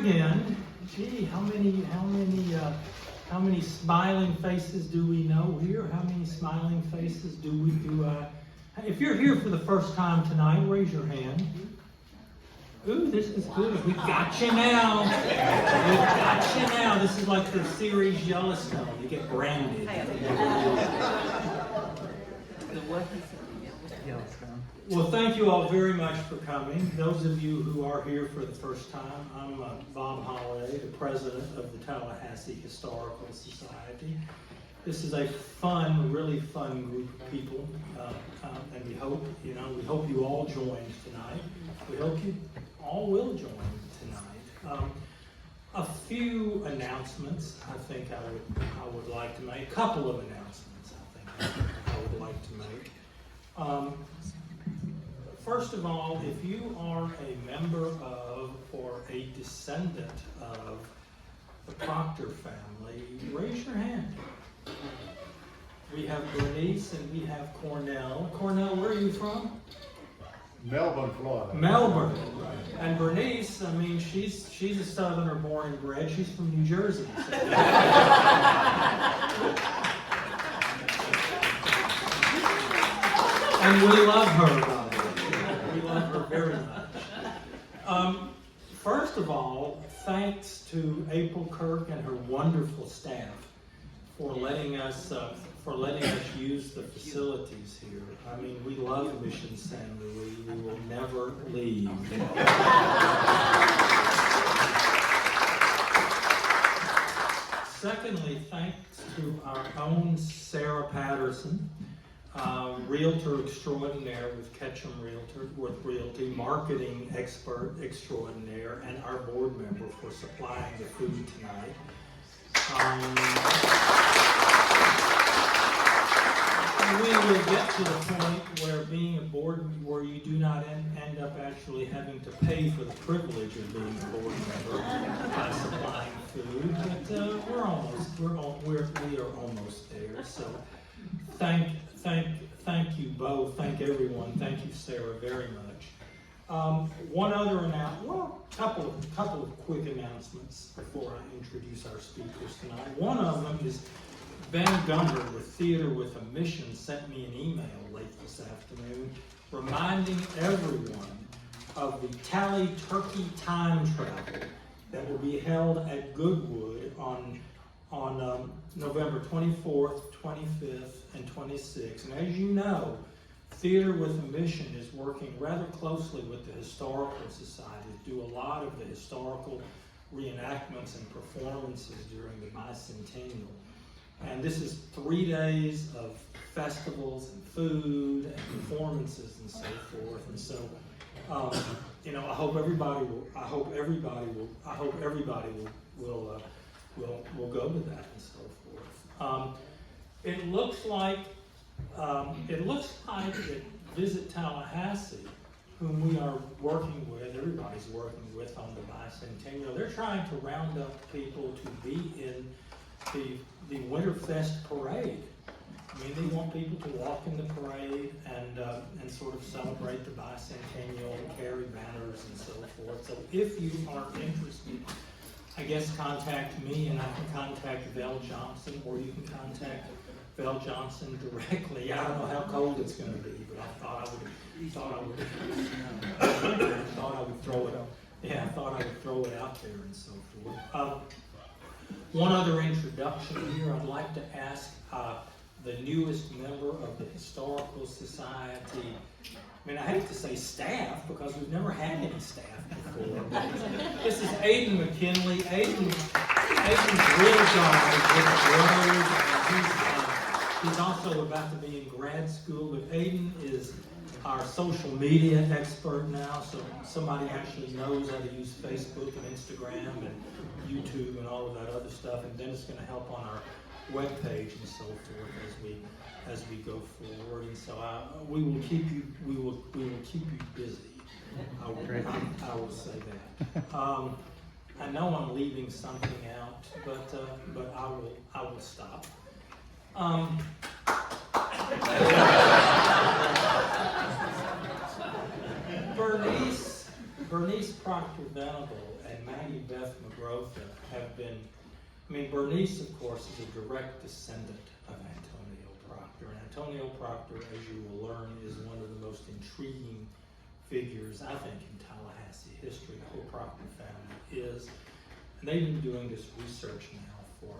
Again, gee, how many smiling faces do we know here? How many smiling faces do we do? If you're here for the first time tonight, raise your hand. Ooh, this is good. We got you now. We got you now. This is like the series Yellowstone. You get branded. Well, thank you all very much for coming. Those of you who are here for the first time, I'm Bob Holliday, the president of the Tallahassee Historical Society. This is a fun, really fun group of people, and we hope you all join tonight. We hope you all will join tonight. A few announcements I think I would like to make. A couple of announcements I think I would like to make. First of all, if you are a member of or a descendant of the Proctor family, raise your hand. We have Bernice and we have Cornell. Cornell, where are you from? Melbourne, Florida. Melbourne. And Bernice, I mean, she's a Southerner born and bred. She's from New Jersey. So. And we love her, by the way. We love her very much. First of all, thanks to April Kirk and her wonderful staff for letting us use the facilities here. I mean, we love Mission San Luis. We will never leave. Secondly, thanks to our own Sarah Patterson, Realtor extraordinaire with Ketchum Realty, marketing expert extraordinaire, and our board member for supplying the food tonight. We will get to the point where being a board, where you do not end up actually having to pay for the privilege of being a board member by supplying food, but we are almost there. So thank you both. Thank everyone. Thank you, Sarah, very much. One other couple of quick announcements before I introduce our speakers tonight. One of them is Ben Gumber with Theater with a Mission sent me an email late this afternoon reminding everyone of the Tally Turkey Time Travel that will be held at Goodwood on November 24th, 25th, and 26th. And as you know, Theater with a Mission is working rather closely with the Historical Society to do a lot of the historical reenactments and performances during the bicentennial. And this is 3 days of festivals and food and performances and so forth. And so, I hope everybody will go to that and so forth. It looks like that Visit Tallahassee, whom we are working with, everybody's working with on the bicentennial, they're trying to round up people to be in the Winterfest parade. I mean, they want people to walk in the parade and sort of celebrate the bicentennial and carry banners and so forth. So if you are interested, I guess contact me and I can contact Vel Johnson, or you can contact Vel Johnson directly. I don't know how cold it's going to be, but I thought I would throw it up. Yeah, I thought I would throw it out there and so forth. One other introduction here, I'd like to ask the newest member of the Historical Society. I mean, I hate to say staff because we've never had any staff before. This is Aiden McKinley. Aiden's real job is with he's also about to be in grad school, but Aiden is our social media expert now, so somebody actually knows how to use Facebook and Instagram and YouTube and all of that other stuff, and then it's going to help on our webpage and so forth as we go forward. And so we will keep you busy. I will say that. I know I'm leaving something out, but I will stop. Bernice Proctor Venable and and Maggie, Beth, McGrotha have been, I mean, Bernice, of course, is a direct descendant of Antonio Proctor. And Antonio Proctor, as you will learn, is one of the most intriguing figures, I think, in Tallahassee history. The whole Proctor family is. And they've been doing this research now for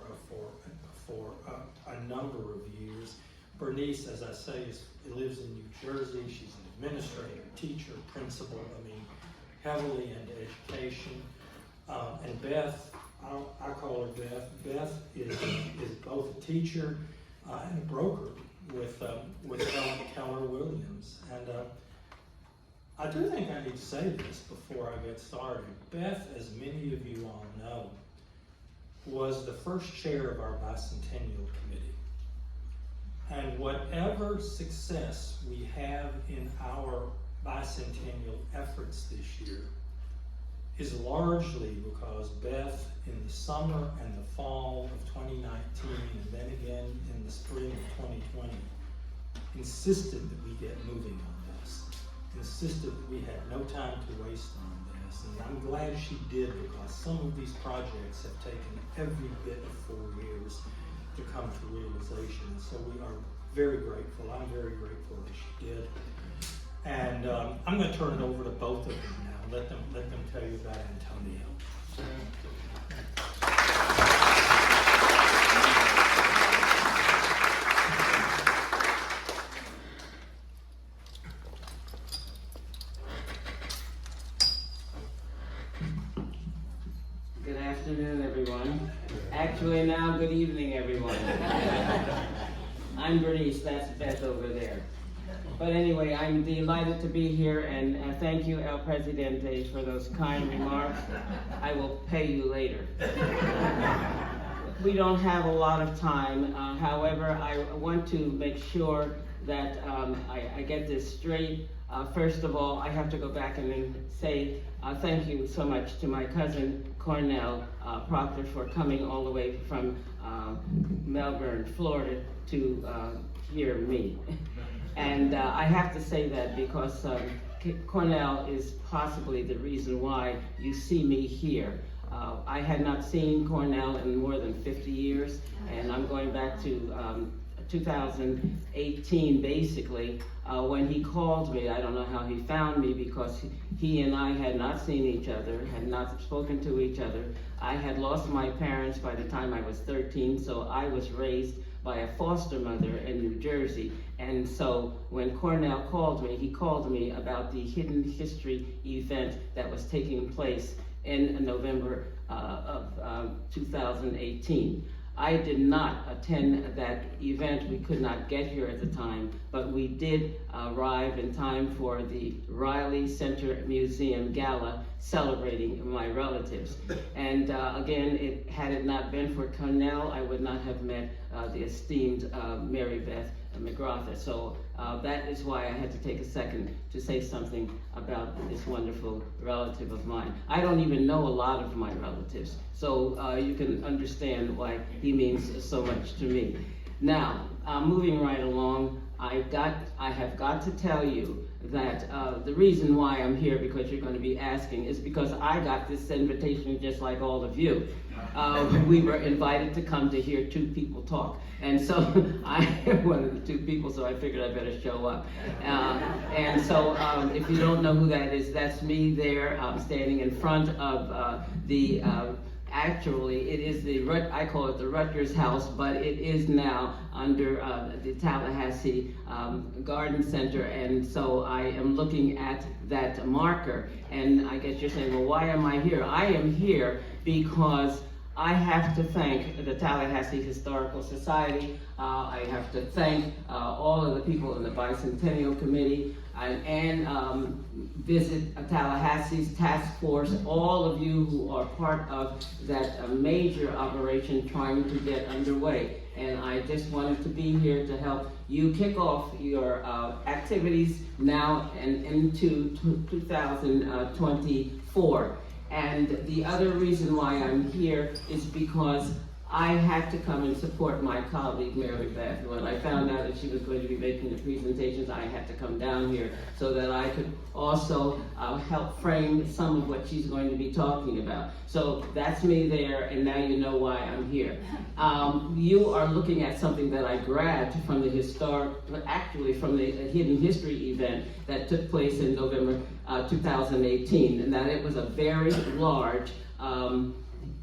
a number of years. Bernice, as I say, lives in New Jersey. She's an administrator, teacher, principal, I mean, heavily into education. And Beth, I call her Beth. Beth is both a teacher and a broker with Keller Williams. And I do think I need to say this before I get started. Beth, as many of you all know, was the first chair of our bicentennial committee. And whatever success we have in our bicentennial efforts this year is largely because Beth, in the summer and the fall of 2019, and then again in the spring of 2020, insisted that we get moving on this, insisted that we had no time to waste on this. And I'm glad she did, because some of these projects have taken every bit of 4 years to come to realization. And so we are very grateful. I'm very grateful that she did. And I'm going to turn it over to both of them now. Let them tell you about Antonio. Good afternoon, everyone. Actually, now, good evening, everyone. I'm Bernice, that's Beth over there. But anyway, I'm delighted to be here, and thank you, El Presidente, for those kind remarks. I will pay you later. We don't have a lot of time. However, I want to make sure that I get this straight. First of all, I have to go back and say thank you so much to my cousin Cornell Proctor for coming all the way from Melbourne, Florida to hear me. And I have to say that because Cornell is possibly the reason why you see me here. I had not seen Cornell in more than 50 years, and I'm going back to 2018 basically, when he called me. I don't know how he found me, because he and I had not seen each other, had not spoken to each other. I had lost my parents by the time I was 13, so I was raised by a foster mother in New Jersey. And so when Cornell called me, he called me about the Hidden History event that was taking place in November of 2018. I did not attend that event. We could not get here at the time, but we did arrive in time for the Riley Center Museum Gala celebrating my relatives. And again, had it not been for Cornell, I would not have met the esteemed Mary Beth McGrotha. So that is why I had to take a second to say something about this wonderful relative of mine. I don't even know a lot of my relatives, so you can understand why he means so much to me. Now, moving right along, I have got to tell you that the reason why I'm here, because you're going to be asking, is because I got this invitation just like all of you. We were invited to come to hear two people talk. And so I am one of the two people, so I figured I better show up. And so if you don't know who that is, that's me there. I'm standing in front of the actually, it is I call it the Rutgers House, but it is now under the Tallahassee Garden Center. And so I am looking at that marker. And I guess you're saying, well, why am I here? I am here because I have to thank the Tallahassee Historical Society. I have to thank all of the people in the Bicentennial Committee and Visit Tallahassee's task force, all of you who are part of that major operation trying to get underway. And I just wanted to be here to help you kick off your activities now and into 2024. And the other reason why I'm here is because I had to come and support my colleague, Mary Beth. When I found out that she was going to be making the presentations, I had to come down here so that I could also help frame some of what she's going to be talking about. So that's me there, and now you know why I'm here. You are looking at something that I grabbed from the actually from the Hidden History event that took place in November 2018, and that it was a very large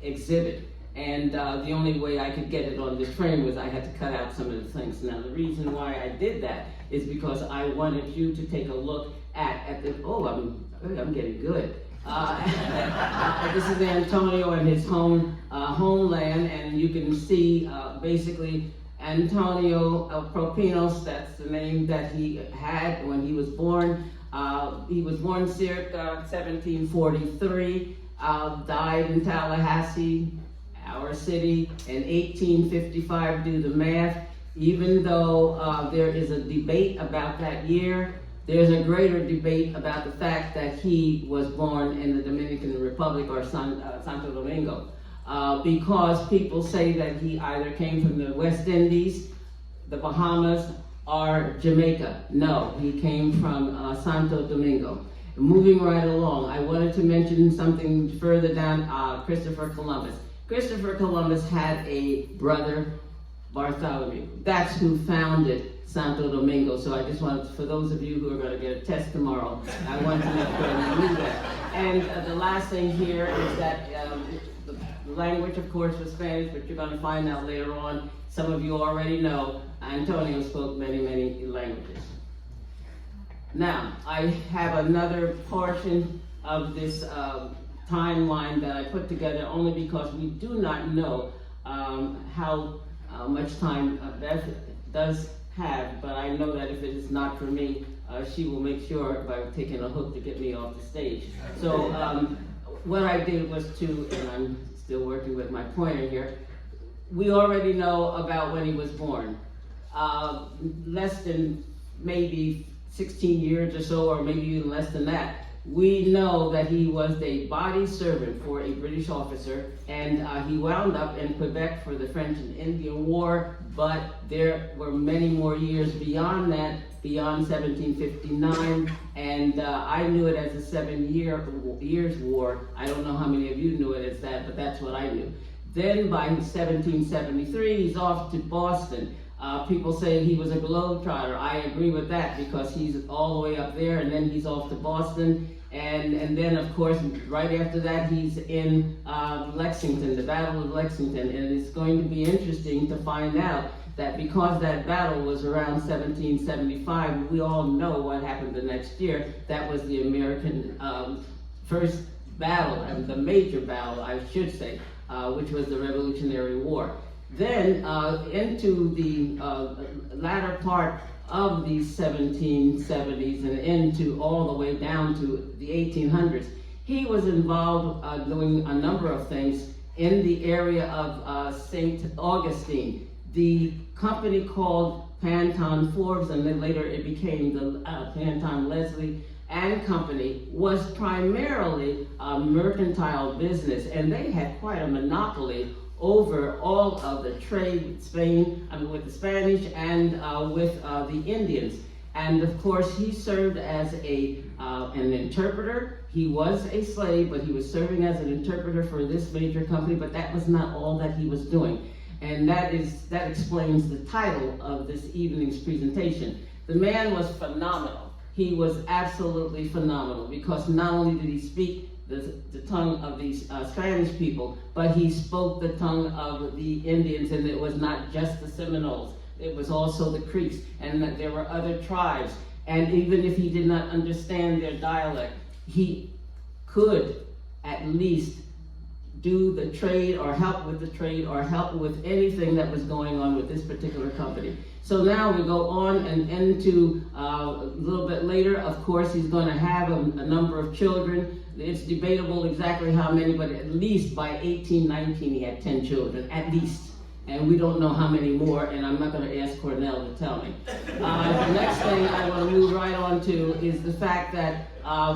exhibit. And the only way I could get it on this frame was I had to cut out some of the things. Now, the reason why I did that is because I wanted you to take a look at the, I'm getting good. This is Antonio and his homeland, and you can see basically Antonio Propinos, that's the name that he had when he was born. He was born circa 1743, died in Tallahassee, our city, in 1855. Do the math. Even though there is a debate about that year, there's a greater debate about the fact that he was born in the Dominican Republic or Santo Domingo, because people say that he either came from the West Indies, the Bahamas, or Jamaica. No, he came from Santo Domingo. Moving right along, I wanted to mention something further down, Christopher Columbus. Christopher Columbus had a brother, Bartholomew. That's who founded Santo Domingo. So I just wanted, for those of you who are going to get a test tomorrow, I want to make sure you knew that. And the last thing here is that the language, of course, was Spanish, but you're going to find out later on. Some of you already know Antonio spoke many, many languages. Now, I have another portion of this timeline that I put together only because we do not know how much time Beth does have, but I know that if it is not for me, she will make sure by taking a hook to get me off the stage. So what I did was and I'm still working with my pointer here, we already know about when he was born. Less than maybe 16 years or so, or maybe even less than that. We know that he was a body servant for a British officer, and he wound up in Quebec for the French and Indian War, but there were many more years beyond that, beyond 1759, and I knew it as a 7 years war. I don't know how many of you knew it as that, but that's what I knew. Then by 1773, he's off to Boston. People say he was a globetrotter. I agree with that because he's all the way up there, and then he's off to Boston. And then, of course, right after that, he's in Lexington, the Battle of Lexington. And it's going to be interesting to find out that because that battle was around 1775, we all know what happened the next year. That was the American first battle, and the major battle, I should say, which was the Revolutionary War. Then into the latter part of the 1770s and into all the way down to the 1800s, he was involved doing a number of things in the area of St. Augustine. The company called Panton Forbes, and then later it became the Panton Leslie and Company, was primarily a mercantile business, and they had quite a monopoly over all of the trade with Spain, with the Spanish and with the Indians. And of course, he served as an interpreter. He was a slave, but he was serving as an interpreter for this major company, but that was not all that he was doing. And that explains the title of this evening's presentation. The man was phenomenal. He was absolutely phenomenal because not only did he speak the tongue of these Spanish people, but he spoke the tongue of the Indians, and it was not just the Seminoles, it was also the Creeks, and that there were other tribes. And even if he did not understand their dialect, he could at least do the trade or help with the trade or help with anything that was going on with this particular company. So now we go on and into a little bit later, of course, he's going to have a number of children. It's debatable exactly how many, but at least by 1819 he had 10 children, at least. And we don't know how many more, and I'm not going to ask Cornell to tell me. The next thing I want to move right on to is the fact that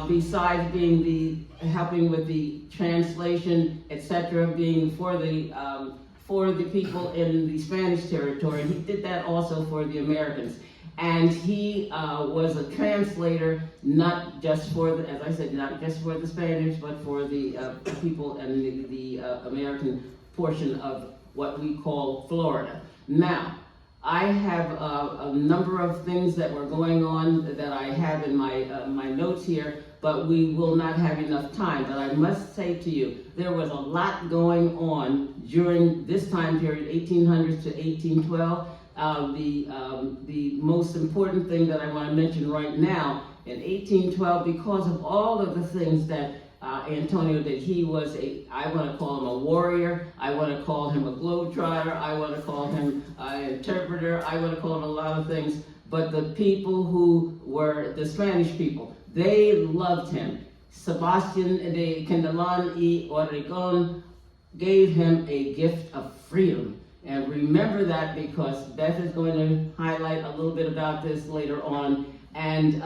besides being helping with the translation, etc., being for for the people in the Spanish territory. He did that also for the Americans. And he was a translator, not just for, as I said, not just for the Spanish, but for the people in the American portion of what we call Florida. Now, I have a number of things that were going on that I have in my notes here, but we will not have enough time. But I must say to you, there was a lot going on during this time period, 1800s to 1812. The most important thing that I want to mention right now, in 1812, because of all of the things that Antonio did, he was I want to call him a warrior, I want to call him a globetrotter, I want to call him an interpreter, I want to call him a lot of things, but the people who were the Spanish people, they loved him. Sebastian de Candelan y Oregon gave him a gift of freedom. And remember that, because Beth is going to highlight a little bit about this later on. And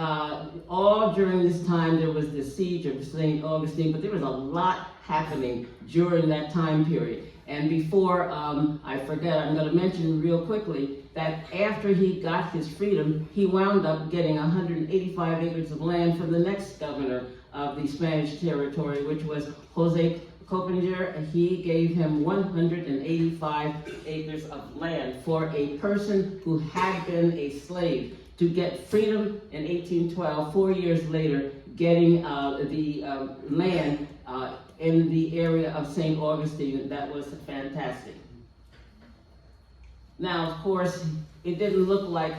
all during this time, there was the siege of St. Augustine, but there was a lot happening during that time period. And before I forget, I'm going to mention real quickly that after he got his freedom, he wound up getting 185 acres of land from the next governor of the Spanish territory, which was Jose Coppinger. He gave him 185 acres of land for a person who had been a slave to get freedom in 1812, 4 years later, getting the land in the area of St. Augustine. That was fantastic. Now, of course, it didn't look like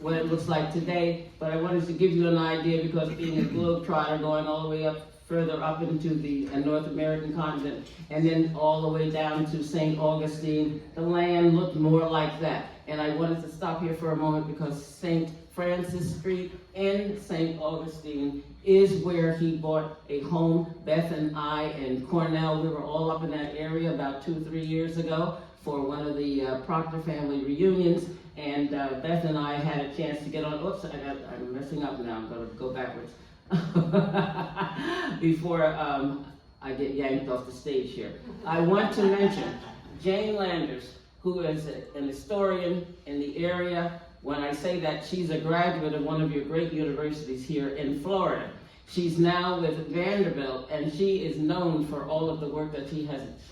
what it looks like today, but I wanted to give you an idea, because being a globetrotter going all the way up, further up into the North American continent, and then all the way down to St. Augustine, the land looked more like that. And I wanted to stop here for a moment, because St. Francis Street in St. Augustine is where he bought a home. Beth and I and Cornell, we were all up in that area about 2 or 3 years ago for one of the Proctor family reunions, and Beth and I had a chance to get on, I'm messing up now, I'm going to go backwards. Before I get yanked off the stage here. I want to mention Jane Landers, who is an historian in the area. When I say that, she's a graduate of one of your great universities here in Florida. She's now with Vanderbilt, and she is known for all of the work that she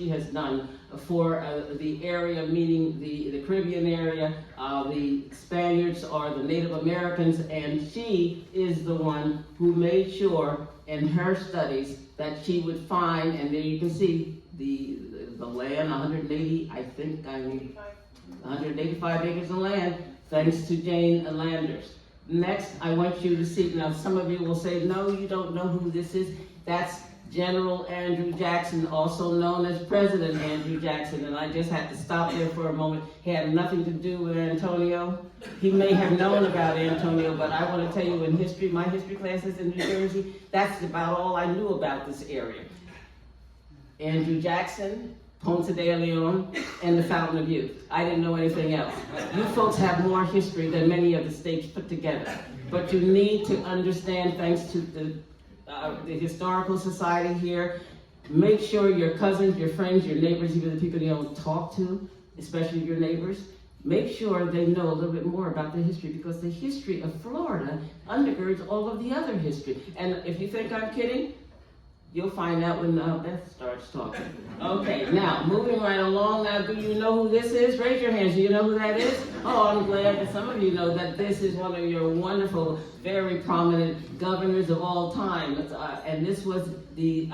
has done for the area, meaning the Caribbean area. The Spaniards are the Native Americans, and she is the one who made sure in her studies that she would find, and there you can see the land, 185 acres of land, thanks to Jane Landers. Next, I want you to see, now some of you will say, no, you don't know who this is. That's General Andrew Jackson, also known as President Andrew Jackson, and I just had to stop there for a moment. He had nothing to do with Antonio. He may have known about Antonio, but I want to tell you, in history, my history classes in New Jersey, that's about all I knew about this area. Andrew Jackson, Ponce de Leon, and the Fountain of Youth. I didn't know anything else. You folks have more history than many of the states put together. But you need to understand, thanks to the Historical Society here, make sure your cousins, your friends, your neighbors, even the people you don't talk to, especially your neighbors, make sure they know a little bit more about the history, because the history of Florida undergirds all of the other history. And if you think I'm kidding, you'll find out when Beth starts talking. Okay, now, moving right along. Now, do you know who this is? Raise your hands. Do you know who that is? Oh, I'm glad that some of you know that this is one of your wonderful, very prominent governors of all time. And this was the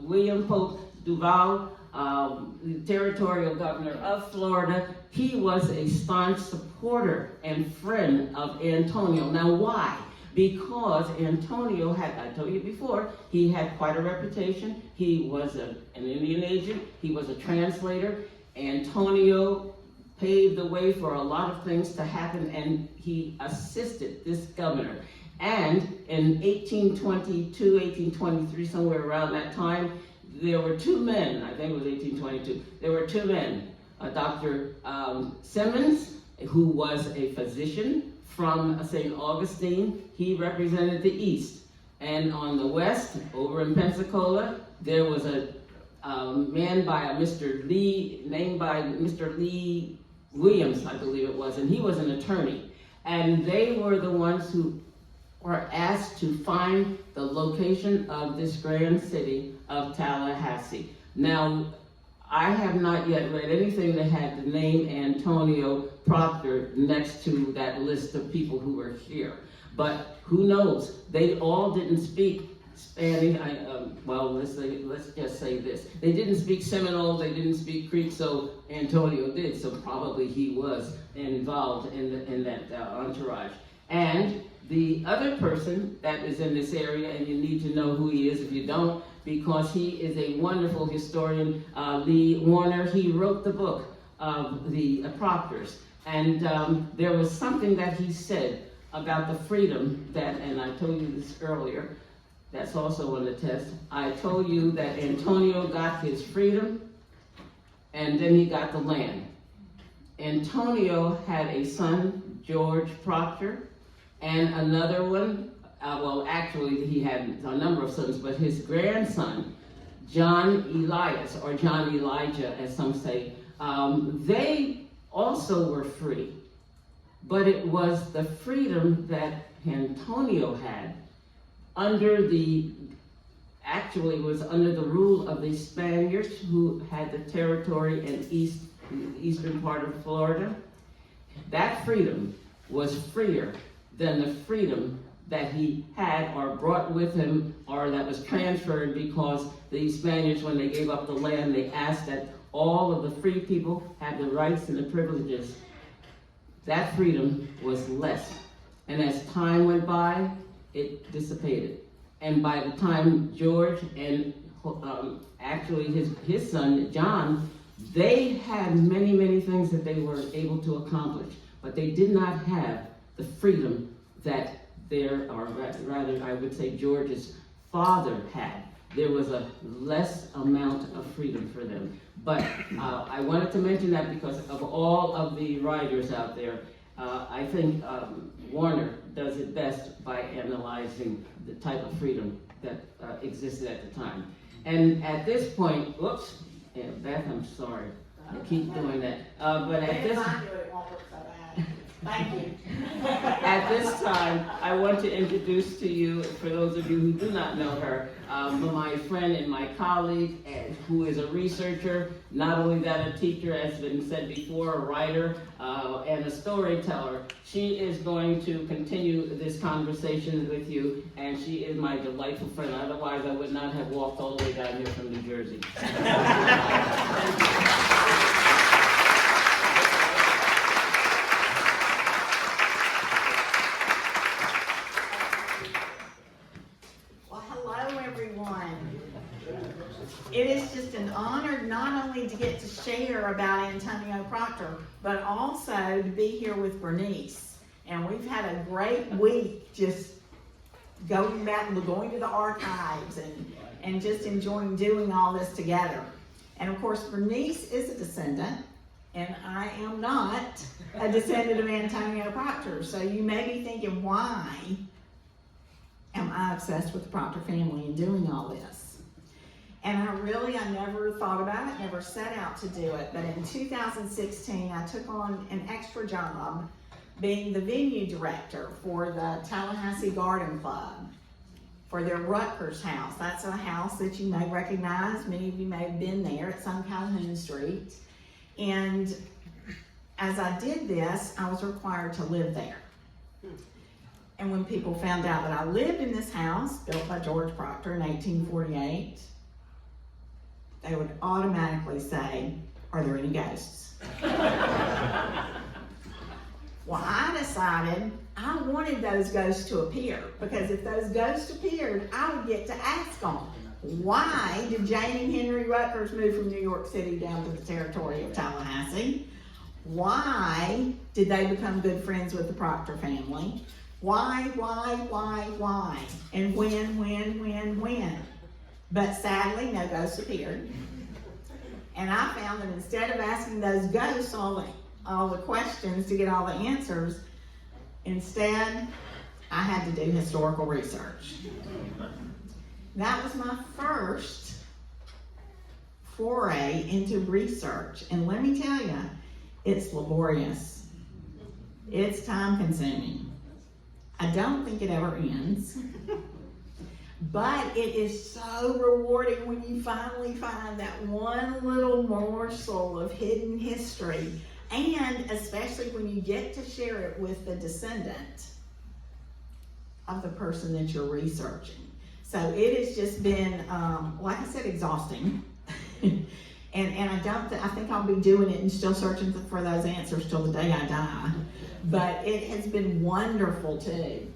William Pope Duval, the Territorial Governor of Florida. He was a staunch supporter and friend of Antonio. Now, why? Because Antonio had, I told you before, he had quite a reputation. He was an Indian agent. He was a translator. Antonio paved the way for a lot of things to happen, and he assisted this governor. And in 1822, 1823, somewhere around that time, there were two men, I think it was 1822, there were two men, Dr. Simmons, who was a physician from St. Augustine. He represented the East. And on the West, over in Pensacola, there was a man by a Mr. Lee, named by Mr. Lee Williams, I believe it was, and he was an attorney. And they were the ones who were asked to find the location of this grand city of Tallahassee. Now, I have not yet read anything that had the name Antonio Proctor next to that list of people who were here. But who knows? They all didn't speak Spanish. Well, let's just say this. They didn't speak Seminole, they didn't speak Creek, so Antonio did. So probably he was involved in that entourage. And the other person that is in this area, and you need to know who he is if you don't, because he is a wonderful historian, Lee Warner. He wrote the book of the Proctors. And there was something that he said about the freedom that, and I told you this earlier, that's also on the test. I told you that Antonio got his freedom, and then he got the land. Antonio had a son, George Proctor, and another one, well, actually he had a number of sons, but his grandson, John Elias, or John Elijah, as some say, they also were free. But it was the freedom that Antonio had under the, actually it was under the rule of the Spaniards who had the territory in the eastern part of Florida. That freedom was freer than the freedom that he had or brought with him or that was transferred, because the Spaniards, when they gave up the land, they asked that all of the free people have the rights and the privileges. That freedom was less. And as time went by, it dissipated. And by the time George and actually his son, John, they had many, many things that they were able to accomplish, but they did not have the freedom that or rather I would say George's father had. There was a less amount of freedom for them. But I wanted to mention that because of all of the writers out there, I think Warner does it best by analyzing the type of freedom that existed at the time. And at this point, whoops, yeah, Beth, I'm sorry. I keep doing that. But at this Thank you. At this time, I want to introduce to you, for those of you who do not know her, my friend and my colleague, who is a researcher, not only that, a teacher, as has been said before, a writer, and a storyteller. She is going to continue this conversation with you, and she is my delightful friend. Otherwise, I would not have walked all the way down here from New Jersey. It is just an honor not only to get to share about Antonio Proctor, but also to be here with Bernice. And we've had a great week just going back and going to the archives and just enjoying doing all this together. And of course, Bernice is a descendant, and I am not a descendant of Antonio Proctor. So you may be thinking, why am I obsessed with the Proctor family and doing all this? And I never thought about it, never set out to do it. But in 2016, I took on an extra job being the venue director for the Tallahassee Garden Club for their Rutgers house. That's a house that you may recognize. Many of you may have been there. It's on Calhoun Street. And as I did this, I was required to live there. And when people found out that I lived in this house, built by George Proctor in 1848, they would automatically say, "Are there any ghosts?" Well, I decided I wanted those ghosts to appear, because if those ghosts appeared, I would get to ask them, why did Jane and Henry Rutgers move from New York City down to the territory of Tallahassee? Why did they become good friends with the Proctor family? Why? And when? But sadly, no ghosts appeared. And I found that instead of asking those ghosts all the questions to get all the answers, instead, I had to do historical research. That was my first foray into research. And let me tell you, it's laborious. It's time consuming. I don't think it ever ends. But it is so rewarding when you finally find that one little morsel of hidden history, and especially when you get to share it with the descendant of the person that you're researching. So it has just been, like I said, exhausting. and I think I'll be doing it and still searching for those answers till the day I die. But it has been wonderful too.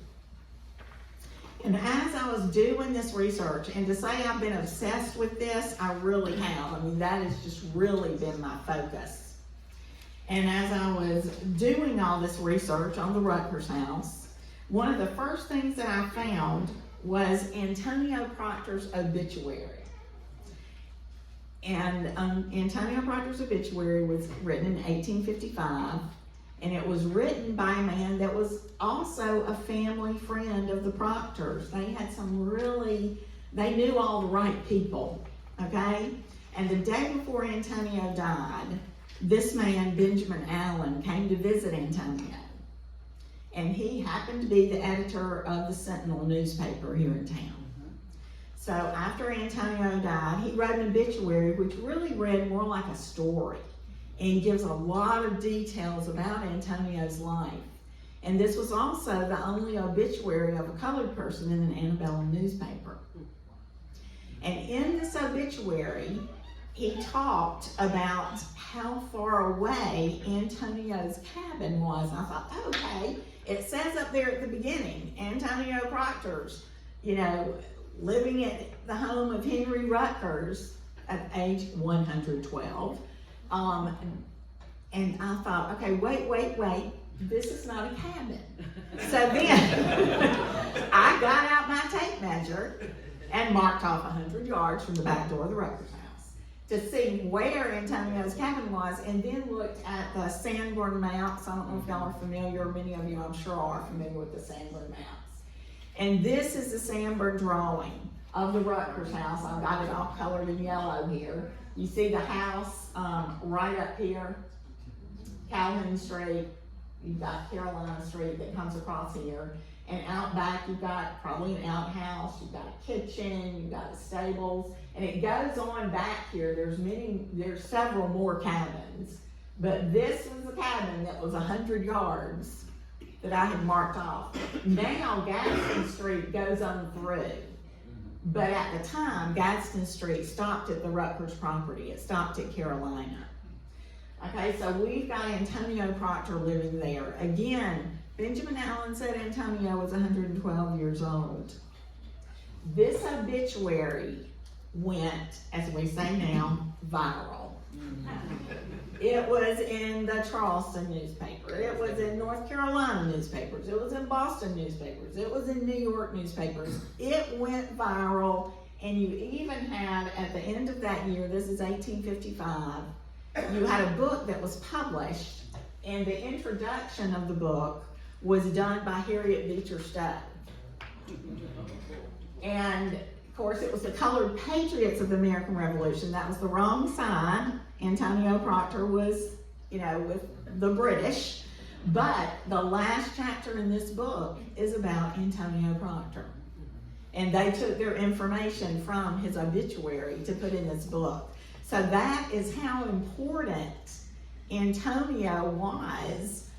And as I was doing this research, and to say I've been obsessed with this, I really have. I mean, that has just really been my focus. And as I was doing all this research on the Rutgers house, one of the first things that I found was Antonio Proctor's obituary. And Antonio Proctor's obituary was written in 1855. And it was written by a man that was also a family friend of the Proctors. They had they knew all the right people, okay? And the day before Antonio died, this man, Benjamin Allen, came to visit Antonio. And he happened to be the editor of the Sentinel newspaper here in town. So after Antonio died, he wrote an obituary which really read more like a story, and gives a lot of details about Antonio's life. And this was also the only obituary of a colored person in an antebellum newspaper. And in this obituary, he talked about how far away Antonio's cabin was. And I thought, okay, it says up there at the beginning, Antonio Proctor's, living at the home of Henry Rutgers at age 112. And I thought, okay, wait, this is not a cabin. So then I got out my tape measure and marked off 100 yards from the back door of the Rutgers house to see where Antonio's cabin was, and then looked at the Sanborn maps. I don't know if y'all are familiar, many of you I'm sure are familiar with the Sanborn maps. And this is the Sanborn drawing of the Rutgers house. I've got it all colored in yellow here. You see the house right up here, Calhoun Street. You've got Carolina Street that comes across here. And out back, you've got probably an outhouse, you've got a kitchen, you've got stables, and it goes on back here. There's several more cabins, but this was the cabin that was 100 yards that I had marked off. Now Gadsden Street goes on through. But at the time, Gadsden Street stopped at the Rutgers property. It stopped at Carolina. Okay, so we've got Antonio Proctor living there. Again, Benjamin Allen said Antonio was 112 years old. This obituary went, as we say now, viral. It was in the Charleston newspaper. It was in North Carolina newspapers. It was in Boston newspapers. It was in New York newspapers. It went viral, and you even had, at the end of that year, this is 1855, you had a book that was published, and the introduction of the book was done by Harriet Beecher Stowe. And of course, it was the colored patriots of the American Revolution. That was the wrong side. Antonio Proctor was, with the British. But the last chapter in this book is about Antonio Proctor. And they took their information from his obituary to put in this book. So that is how important Antonio was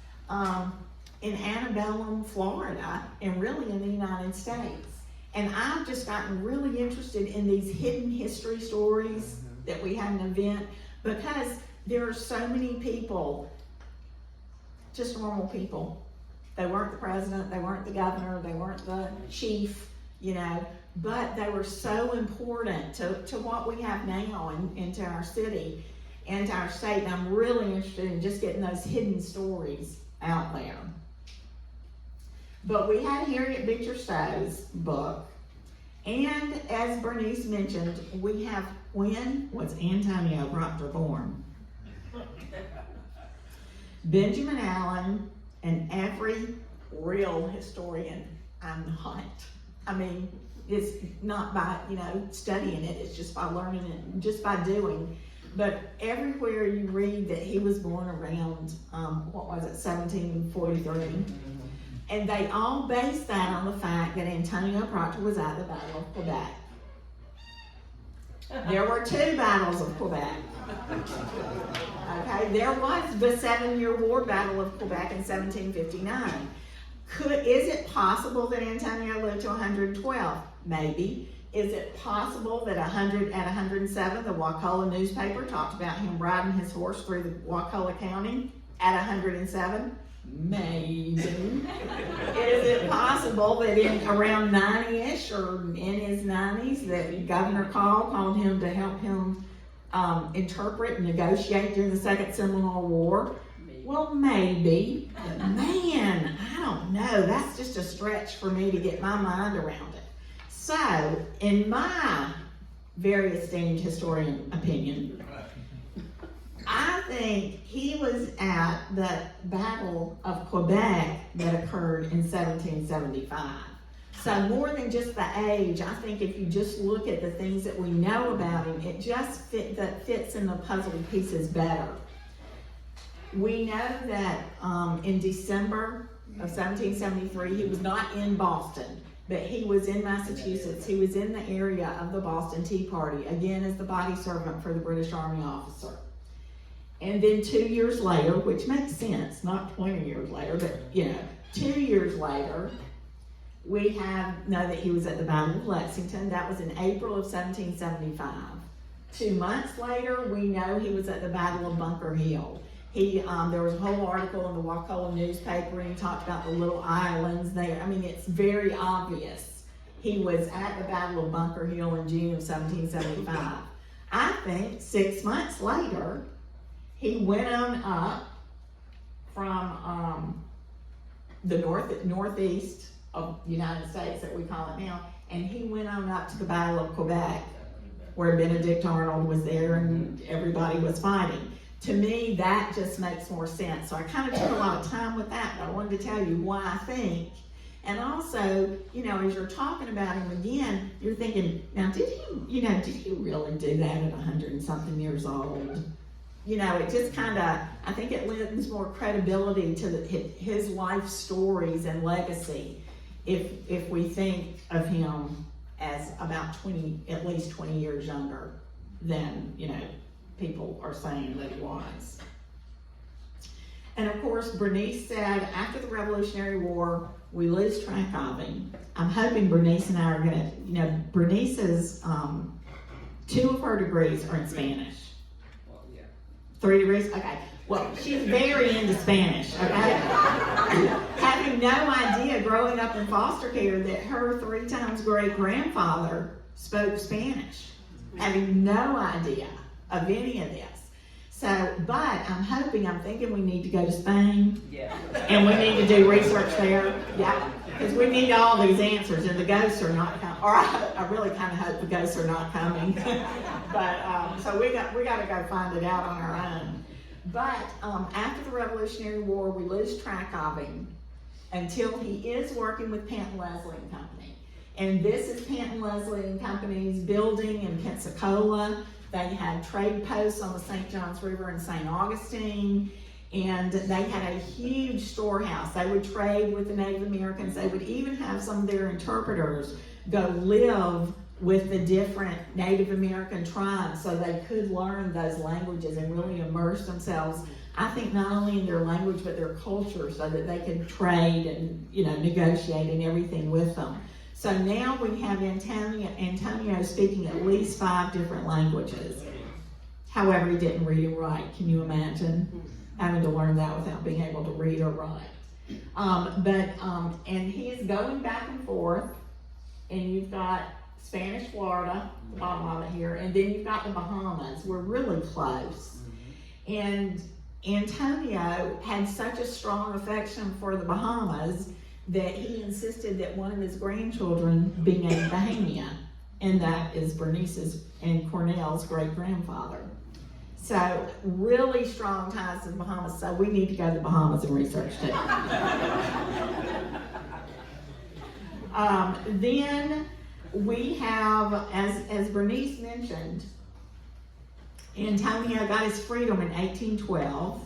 in antebellum Florida, and really in the United States. And I've just gotten really interested in these hidden history stories that we had an event, because there are so many people, just normal people. They weren't the president, they weren't the governor, they weren't the chief, but they were so important to what we have now and to our city and to our state. And I'm really interested in just getting those hidden stories out there. But we had Harriet Beecher Stowe's book, and as Bernice mentioned, we have, when was Antonio Proctor born? Benjamin Allen and every real historian, I'm not. I mean, It's not by, studying it, it's just by learning it, just by doing. But everywhere you read that he was born around, 1743. And they all base that on the fact that Antonio Proctor was at the Battle of Quebec. There were 2 battles of Quebec. Okay, there was the 7-Year War Battle of Quebec in 1759. Is it possible that Antonio lived to 112? Maybe. Is it possible that at 107, the Wakulla newspaper talked about him riding his horse through the Wakulla County at 107? Maybe. Is it possible that in around 90-ish or in his 90s that Governor called him to help him interpret and negotiate during the Second Seminole War? Well, maybe. But man, I don't know. That's just a stretch for me to get my mind around it. So, in my very esteemed historian opinion, I think he was at the Battle of Quebec that occurred in 1775. So more than just the age, I think if you just look at the things that we know about him, it just fits in the puzzle pieces better. We know that in December of 1773, he was not in Boston, but he was in Massachusetts. He was in the area of the Boston Tea Party, again as the body servant for the British Army officer. And then 2 years later, which makes sense, not 20 years later, but 2 years later, we know that he was at the Battle of Lexington. That was in April of 1775. 2 months later, we know he was at the Battle of Bunker Hill. There was a whole article in the Wakulla newspaper, and he talked about the little islands there. I mean, it's very obvious. He was at the Battle of Bunker Hill in June of 1775. I think 6 months later, he went on up from the northeast of the United States that we call it now, and he went on up to the Battle of Quebec, where Benedict Arnold was there and everybody was fighting. To me, that just makes more sense. So I kind of took a lot of time with that, but I wanted to tell you why I think. And also, as you're talking about him again, you're thinking, now did he really do that at 100 and something years old? It just kind of, I think it lends more credibility to his life stories and legacy if we think of him as about at least 20 years younger than, people are saying that he was. And of course, Bernice said, after the Revolutionary War, we lose track of him. I'm hoping Bernice and I are gonna, Bernice's, 2 of her degrees are in Spanish. 3 degrees? Okay. Well, she's very into Spanish, okay? Having no idea growing up in foster care that her 3 times great-grandfather spoke Spanish. Having no idea of any of this. So, but I'm thinking we need to go to Spain. Yeah. And we need to do research there. Yeah. Because we need all these answers, and the ghosts are not coming. Or I really kind of hope the ghosts are not coming. But, so we got to go find it out on our own. But after the Revolutionary War, we lose track of him until he is working with Panton Leslie and Company. And this is Panton Leslie and Company's building in Pensacola. They had trade posts on the St. Johns River in St. Augustine, and they had a huge storehouse. They would trade with the Native Americans. They would even have some of their interpreters go live with the different Native American tribes so they could learn those languages and really immerse themselves, I think, not only in their language but their culture, so that they could trade and negotiate and everything with them. So now we have Antonio speaking at least 5 different languages. However, he didn't read and write. Can you imagine having to learn that without being able to read or write? And he is going back and forth, and you've got Spanish Florida, the bottom of it here, and then you've got the Bahamas. We're really close. And Antonio had such a strong affection for the Bahamas that he insisted that one of his grandchildren be named Bahamian, and that is Bernice's and Cornell's great-grandfather. So really strong ties to the Bahamas, so we need to go to the Bahamas and research too. Then we have, as Bernice mentioned, Antonio got his freedom in 1812.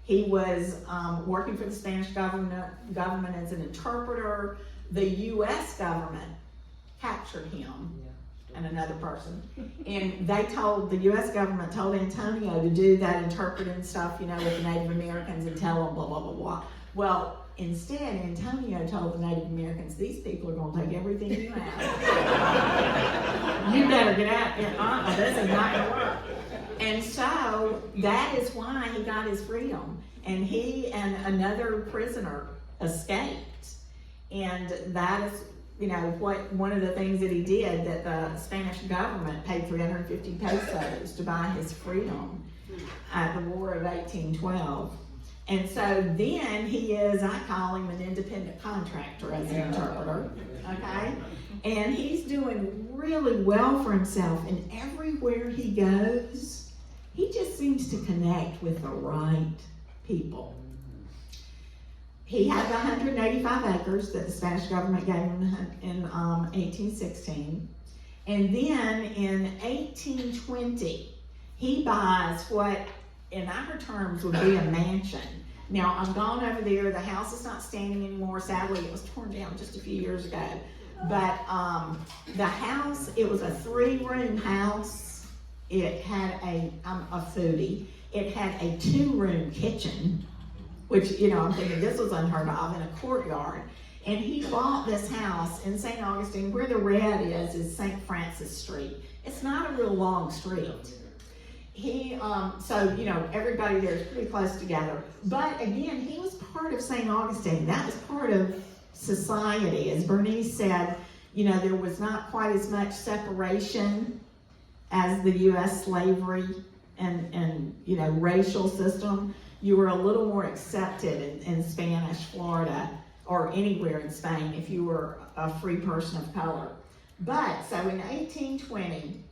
He was working for the Spanish government as an interpreter. The U.S. government captured him and another person, and the U.S. government told Antonio to do that interpreting stuff, with the Native Americans and tell them blah, blah, blah, blah. Well, instead, Antonio told the Native Americans, these people are going to take everything you have. You better get out. This is not going to work. And so that is why he got his freedom. And he and another prisoner escaped. And that is, one of the things that he did, that the Spanish government paid 350 pesos to buy his freedom at the War of 1812. And so then he is, I call him an independent contractor as an interpreter, okay? And he's doing really well for himself, and everywhere he goes, he just seems to connect with the right people. He had the 185 acres that the Spanish government gave him in 1816. And then in 1820, he buys what, in our terms, would be a mansion. Now, I've gone over there. The house is not standing anymore. Sadly, it was torn down just a few years ago. But the house, it was a 3-room house. It had I'm a foodie. It had a 2-room kitchen, which, I'm thinking this was unheard of, in a courtyard. And he bought this house in St. Augustine. Where the red is St. Francis Street. It's not a real long street. Everybody there is pretty close together. But again, he was part of St. Augustine. That was part of society. As Bernice said, there was not quite as much separation as the U.S. slavery and racial system. You were a little more accepted in Spanish Florida or anywhere in Spain if you were a free person of color. But, so in 1820,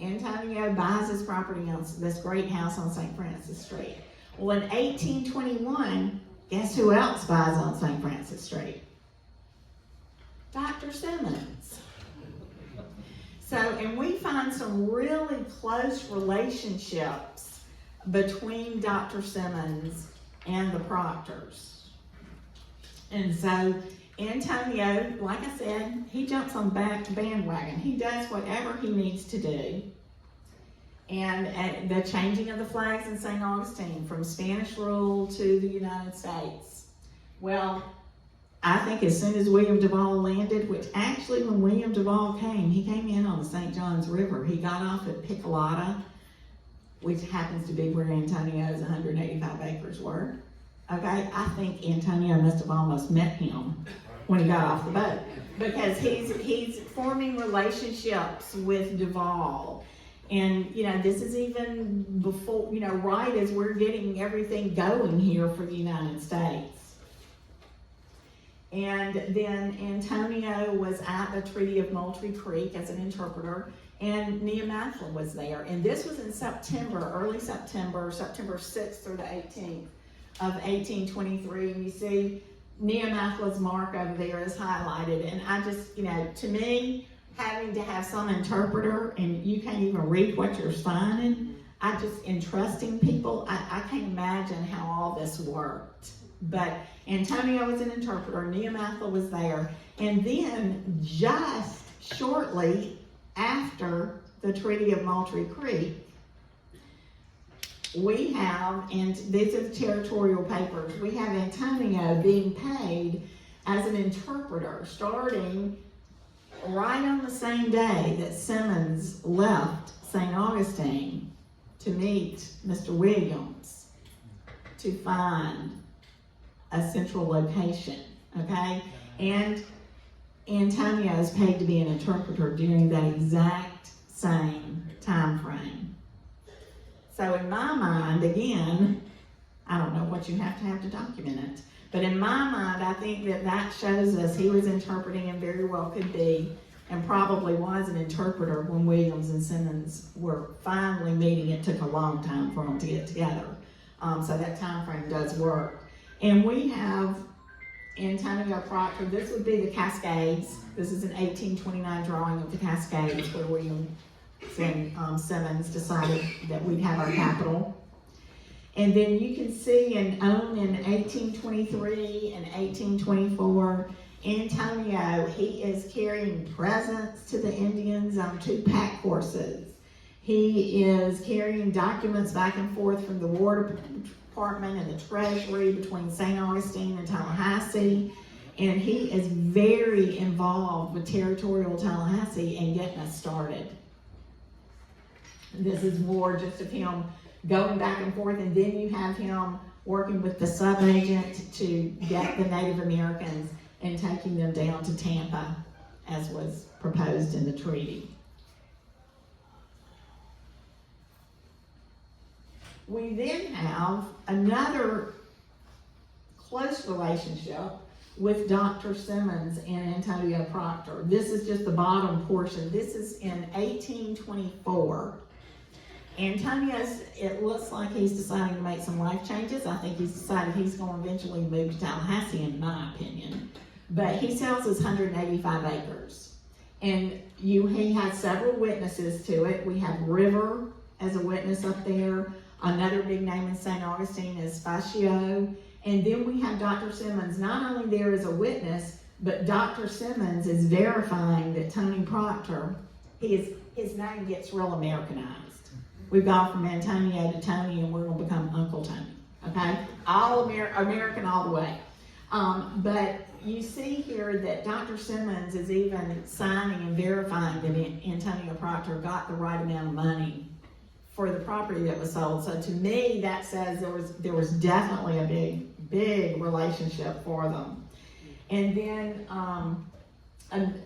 Antonio buys his property on this great house on St. Francis Street. Well, in 1821, guess who else buys on St. Francis Street? Dr. Simmons. So, and we find some really close relationships between Dr. Simmons and the Proctors. And so, Antonio, like I said, he jumps on the bandwagon. He does whatever he needs to do. And the changing of the flags in St. Augustine from Spanish rule to the United States. Well, I think as soon as William Duval landed, which actually when William Duval came, he came in on the St. Johns River. He got off at Piccolata, which happens to be where Antonio's 185 acres were. Okay, I think Antonio must have almost met him when he got off the boat, because he's forming relationships with Duval. And, this is even before, right as we're getting everything going here for the United States. And then Antonio was at the Treaty of Moultrie Creek as an interpreter, and Neomatha was there. And this was in September, early September, September 6th through the 18th of 1823. And you see Neomatha's mark over there is highlighted. And I just, to me, having to have some interpreter and you can't even read what you're signing, entrusting people, I can't imagine how all this worked. But Antonio was an interpreter, Neomatha was there, and then just shortly after the Treaty of Moultrie Creek, we have, and these are the territorial papers, we have Antonio being paid as an interpreter starting right on the same day that Simmons left St. Augustine to meet Mr. Williams to find a central location, okay? And Antonio is paid to be an interpreter during that exact same time frame. So in my mind, again, I don't know what you have to document it, but in my mind, I think that shows us he was interpreting and very well could be, and probably was an interpreter when Williams and Simmons were finally meeting. It took a long time for them to get together. So that time frame does work. And we have Antonio Proctor, this would be the Cascades. This is an 1829 drawing of the Cascades where William Simmons decided that we'd have our capital. And then you can see and own in 1823 and 1824, Antonio, he is carrying presents to the Indians on 2 pack horses. He is carrying documents back and forth from the War Department and the Treasury between St. Augustine and Tallahassee. And he is very involved with Territorial Tallahassee and getting us started. This is more just of him going back and forth, and then you have him working with the sub-agent to get the Native Americans and taking them down to Tampa, as was proposed in the treaty. We then have another close relationship with Dr. Simmons and Antonio Proctor. This is just the bottom portion. This is in 1824. Antonio's, it looks like he's deciding to make some life changes. I think he's decided he's going to eventually move to Tallahassee, in my opinion. But he sells his 185 acres. And he has several witnesses to it. We have River as a witness up there. Another big name in St. Augustine is Fascio. And then we have Dr. Simmons, not only there as a witness, but Dr. Simmons is verifying that Tony Proctor, his name gets real Americanized. We've gone from Antonio to Tony, and we're going to become Uncle Tony, okay? All American all the way. But you see here that Dr. Simmons is even signing and verifying that Antonio Proctor got the right amount of money for the property that was sold. So to me, that says there was definitely a big relationship for them. And then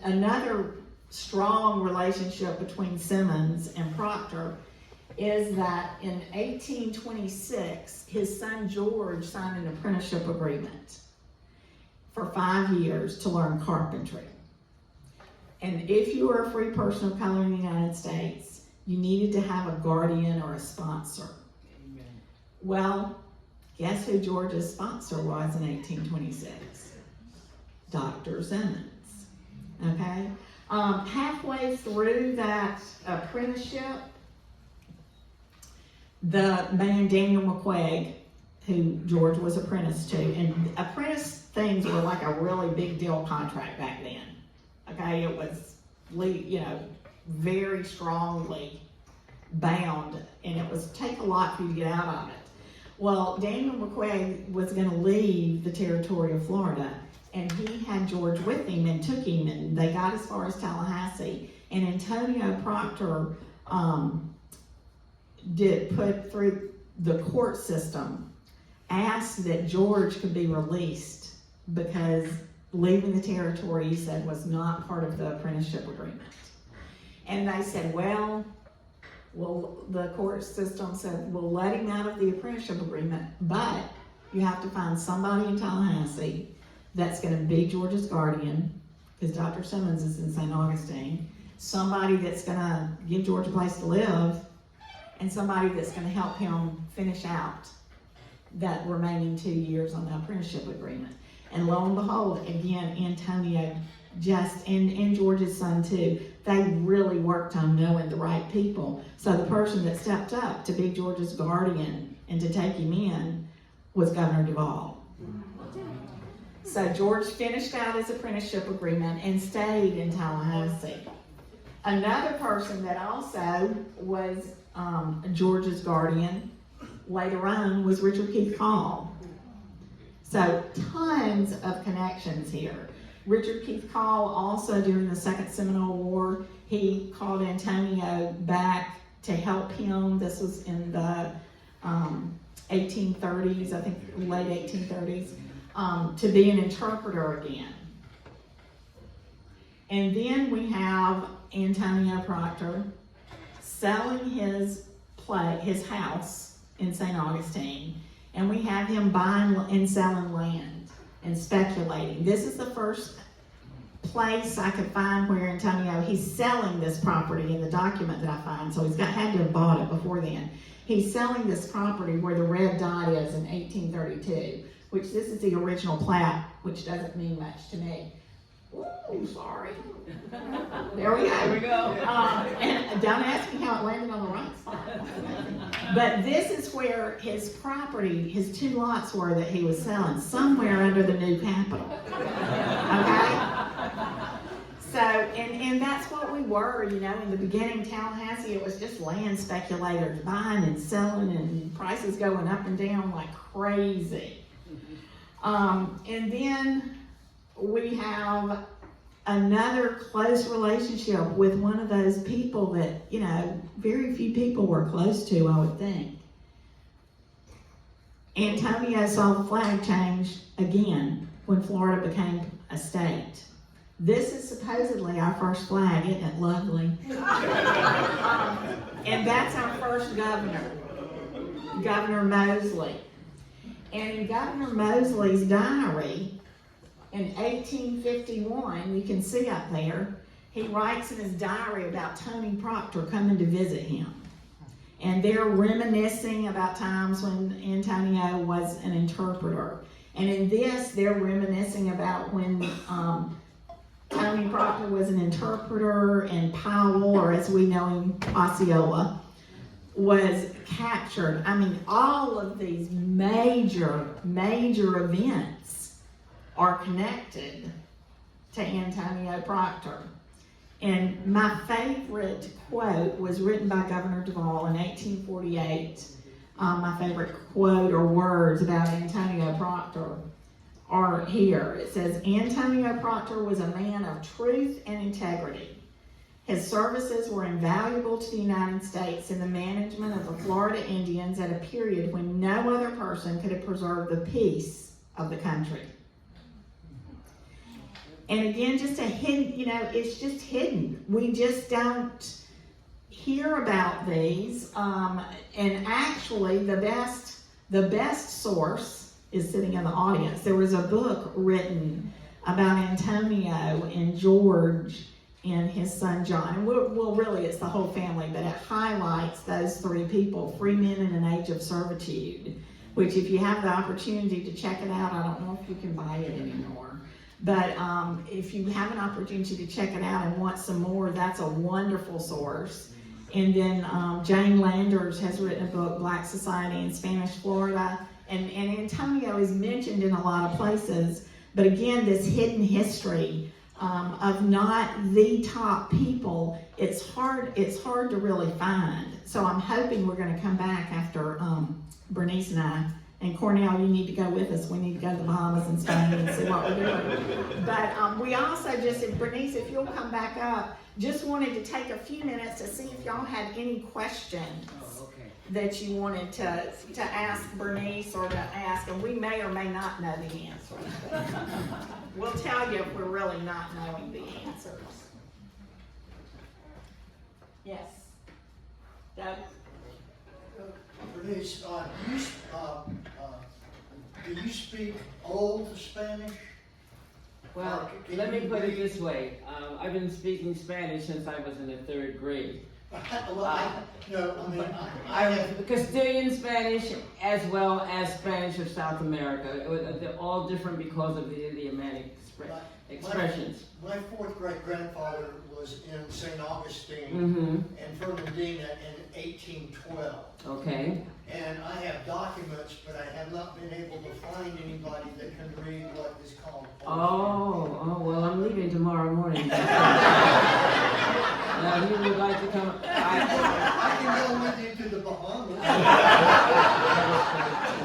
another strong relationship between Simmons and Proctor is that in 1826, his son George signed an apprenticeship agreement for 5 years to learn carpentry. And if you were a free person of color in the United States, you needed to have a guardian or a sponsor. Amen. Well, guess who George's sponsor was in 1826? Dr. Simmons, okay? Halfway through that apprenticeship, the man Daniel McQuaig, who George was apprenticed to, and apprentice things were like a really big deal contract back then, okay? It was, very strongly bound, and it was take a lot for you to get out of it. Well, Daniel McQuaig was going to leave the territory of Florida, and he had George with him and took him, and they got as far as Tallahassee. And Antonio Proctor did put through the court system, asked that George could be released because leaving the territory, he said, was not part of the apprenticeship agreement. And they said, well, the court system said, we'll let him out of the apprenticeship agreement, but you have to find somebody in Tallahassee that's going to be George's guardian, because Dr. Simmons is in St. Augustine, somebody that's going to give George a place to live, and somebody that's going to help him finish out that remaining 2 years on the apprenticeship agreement. And lo and behold, again, Antonio and George's son too, they really worked on knowing the right people. So the person that stepped up to be George's guardian and to take him in was Governor Duvall. So George finished out his apprenticeship agreement and stayed in Tallahassee. Another person that also was George's guardian later on was Richard Keith Call. So tons of connections here. Richard Keith Call also during the Second Seminole War, he called Antonio back to help him. This was in the 1830s, I think late 1830s, to be an interpreter again. And then we have Antonio Proctor selling his house in St. Augustine, and we have him buying and selling land and speculating. This is the first place I could find where Antonio, he's selling this property in the document that I find, so had to have bought it before then. He's selling this property where the red dot is in 1832. which this is the original plat, which doesn't mean much to me. Ooh, sorry. There we go. There we go. And don't ask me how it landed on the right side. But this is where his property, his 2 lots were that he was selling, somewhere under the new Capitol. Okay? So, and that's what we were, you know, in the beginning, Tallahassee, it was just land speculators buying and selling and prices going up and down like crazy. And then we have another close relationship with one of those people that, you know, very few people were close to, I would think. Antonio saw the flag change again when Florida became a state. This is supposedly our first flag, isn't it lovely? And that's our first governor, Governor Mosley. And in Governor Mosley's diary, in 1851, you can see up there, he writes in his diary about Tony Proctor coming to visit him. And they're reminiscing about times when Antonio was an interpreter. And in this, they're reminiscing about when Tony Proctor was an interpreter and Powell, or as we know him, Osceola, was captured. I mean, all of these major events are connected to Antonio Proctor. And my favorite quote was written by Governor Duvall in 1848. My favorite quote or words about Antonio Proctor are here. It says, Antonio Proctor was a man of truth and integrity. His services were invaluable to the United States in the management of the Florida Indians at a period when no other person could have preserved the peace of the country. And again, just a hidden, you know, it's just hidden. We just don't hear about these. And actually, the best source is sitting in the audience. There was a book written about Antonio and George and his son John. And well, really, it's the whole family, but it highlights those 3 people, free men in an age of servitude, which if you have the opportunity to check it out, I don't know if you can buy it anymore. But if you have an opportunity to check it out and want some more, that's a wonderful source. And then Jane Landers has written a book, Black Society in Spanish Florida. And Antonio is mentioned in a lot of places. But again, this hidden history of not the top people, it's hard to really find. So I'm hoping we're going to come back after Bernice and I. And Cornell, you need to go with us. We need to go to the Bahamas and Spain and see what we're doing. But we also just, Bernice, if you'll come back up, just wanted to take a few minutes to see if y'all had any questions that you wanted to ask Bernice or to ask, and we may or may not know the answers. We'll tell you if we're really not knowing the answers. Yes. Doug? Bernice, do you speak Old Spanish? Well, let me put it this way. I've been speaking Spanish since I was in the 3rd grade. I have Castilian Spanish as well as Spanish of South America. They're all different because of the idiomatic expressions. My 4th great grandfather was in St. Augustine and Fernandina in 1812. Okay. And I have documents, but I have not been able to find anybody that can read what is called Oh, well, I'm leaving tomorrow morning. Now, you would like to come? I can go with you to the Bahamas.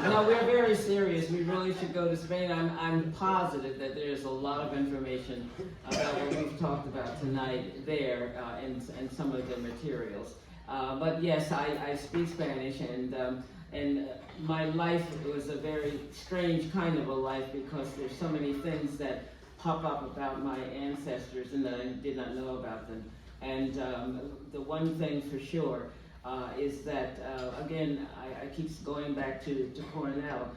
No, we're very serious. We really should go to Spain. I'm positive that there's a lot of information about what we've talked about tonight there and some of the materials. But yes, I speak Spanish, and my life was a very strange kind of a life because there's so many things that pop up about my ancestors and that I did not know about them. And the one thing for sure is that, again, I keep going back to Cornell,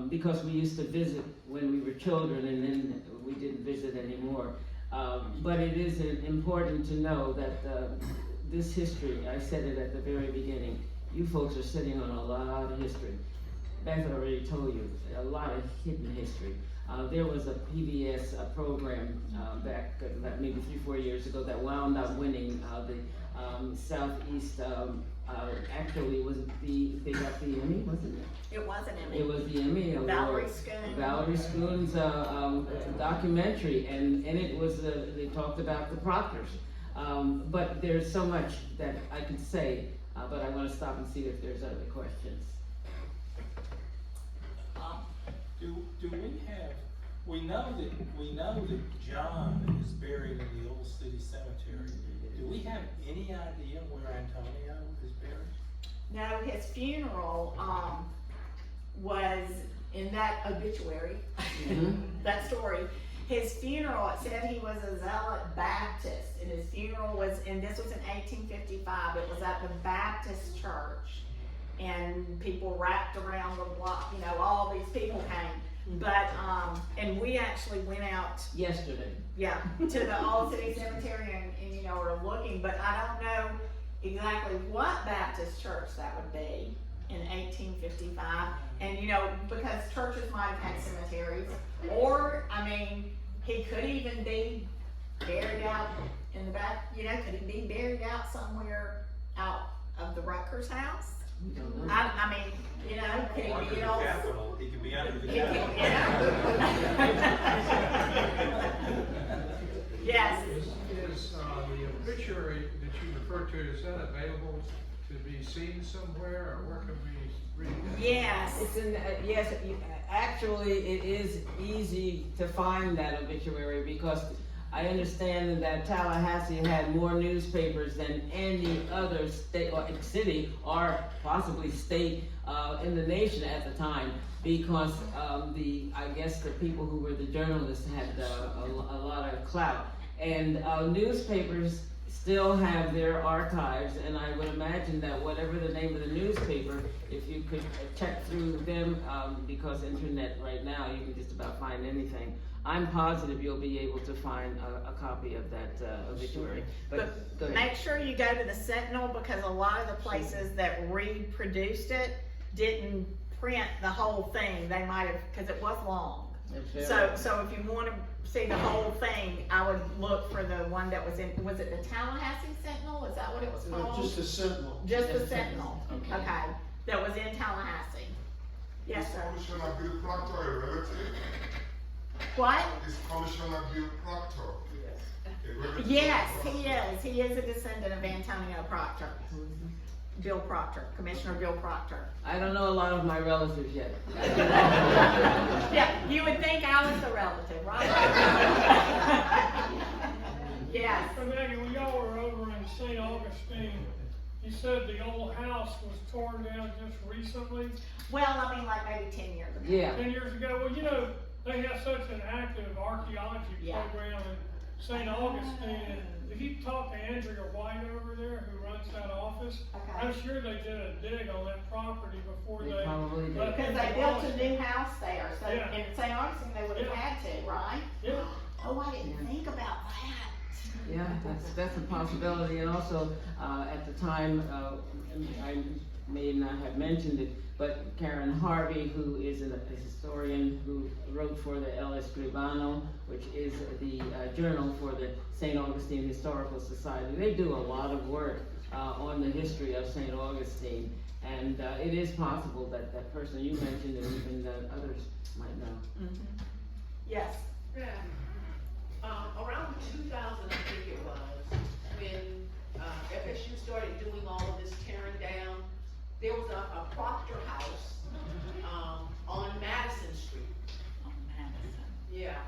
because we used to visit when we were children and then we didn't visit anymore. But it is important to know that this history, I said it at the very beginning, you folks are sitting on a lot of history. Beth already told you, a lot of hidden history. There was a PBS program back maybe 3-4 years ago that wound up winning the Southeast. Actually, was they got the Emmy, wasn't it? It wasn't Emmy. It was the Emmy award. Valerie Schoon. Valerie Schoon's documentary, and it was they talked about the Proctors. But there's so much that I could say, but I want to stop and see if there's other questions. Do we know that John is buried in the old city cemetery. Do we have any idea where Antonio is buried? No, his funeral, was in that obituary, that story. His funeral, it said he was a zealot Baptist, and his funeral was, and this was in 1855, it was at the Baptist church. And people wrapped around the block, you know, all these people came. But, and we actually went out, Yesterday. yeah, to the Old City Cemetery and, you know, are looking, but I don't know exactly what Baptist church that would be in 1855. And, you know, because churches might have had cemeteries, or, I mean, he could even be buried out in the back, you know, could he be buried out somewhere out of the Rutgers house? We don't know. I mean, you know, could he Under be the all? Capitol, he could be under the He could, Capitol. yeah. Yes. Is the obituary that you referred to, is that available to be seen somewhere, or where can we read that? Yes. It's in, yes, actually, it is easy to find that obituary because I understand that Tallahassee had more newspapers than any other state or city or possibly state in the nation at the time because I guess the people who were the journalists had a lot of clout. And newspapers still have their archives, and I would imagine that whatever the name of the newspaper, if you could check through them, because internet right now, you can just about find anything. I'm positive you'll be able to find a copy of that obituary. But go ahead. Make sure you go to the Sentinel because a lot of the places that reproduced it didn't print the whole thing. They might have, because it was long. So if you want to see the whole thing, I would look for the one that was it the Tallahassee Sentinel? Is that what it was called? Just a sentinel. Just the Sentinel. Okay. That was in Tallahassee. Yes, sir. Commissioner Bill Proctor a relative? What? Is Commissioner Bill Proctor a relative? Yes, he is. He is a descendant of Antonio Proctor. Bill Proctor, Commissioner Bill Proctor. I don't know a lot of my relatives yet. Yeah, you would think I was a relative, right? Yes. So Maggie, when y'all were over in St. Augustine, you said the old house was torn down just recently, Well, I mean, like maybe 10 years ago. Yeah. 10 years ago. Well, you know, they have such an active archaeology Yeah. program in St. Augustine. And if you talk to Andrea White over there, who runs that office, Okay. I'm sure they did a dig on that property before They they. probably did. let Because them they built demolish a it. new house there, so Yeah. in St. Augustine they would have Yeah. had to, right? Yeah. Oh, I didn't think about that. Yeah, that's a possibility, and also, at the time, I may not have mentioned it, but Karen Harvey, who is a historian who wrote for the El Escribano, which is the journal for the St. Augustine Historical Society. They do a lot of work on the history of St. Augustine, and it is possible that that person you mentioned and even that others might know. Mm-hmm. Yes. Yeah. Around 2000, I think it was, when FSU started doing all of this tearing down, there was a Proctor house on Madison Street. Oh, Madison. Yeah.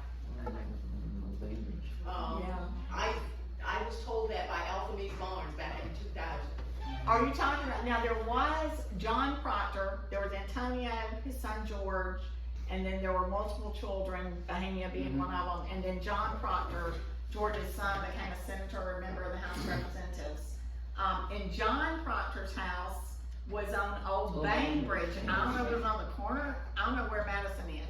Yeah. I was told that by Alphamese Barnes back in 2000. Are you talking about, now there was John Proctor, there was Antonio, his son George, and then there were multiple children, Bohemia being one of them, and then John Proctor, George's son, became a senator, a member of the House of Representatives. And John Proctor's house was on Old Bainbridge, and I don't know if it was on the corner, I don't know where Madison is.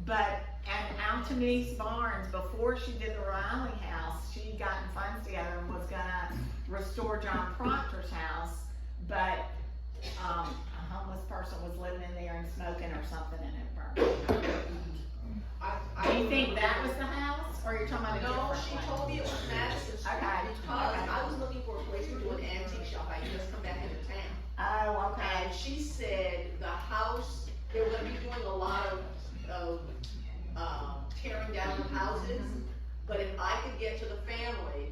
But, and Altonese Barnes, before she did the Riley house, she had gotten funds together and was gonna restore John Proctor's house, but, a homeless person was living in there and smoking or something and it burned. Do you think that was the house, or you're talking about a different No, place? she told me it was Madison Street Okay. because Okay. I was looking for a place to do an antique shop. I had just come back into town. Oh, okay. And she said the house, they were gonna be doing a lot of tearing down of houses. But if I could get to the family,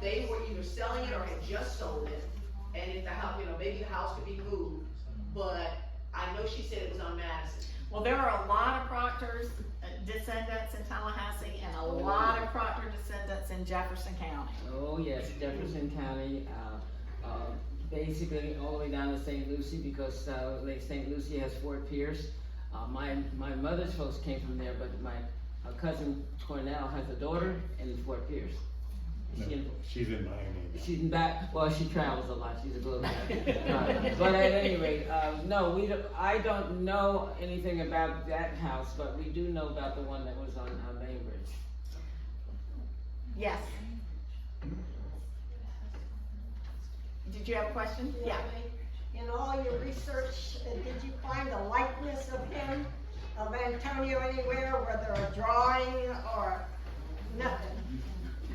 they were either selling it or had just sold it. And if the house, maybe the house could be moved. But I know she said it was on Madison. Well, there are a lot of Proctor's descendants in Tallahassee and a lot of Proctor descendants in Jefferson County. Oh, yes, Jefferson County, basically all the way down to St. Lucie, because Lake St. Lucie has Fort Pierce. My mother's folks came from there, but my cousin Cornell has a daughter in Fort Pierce. No, she's in Miami now. She's back. Well, she travels a lot. She's a global. But at any rate, no, I don't know anything about that house, but we do know about the one that was on Bainbridge. Yes. Did you have a question? Yeah. In all your research, did you find a likeness of him, of Antonio anywhere, whether a drawing or nothing?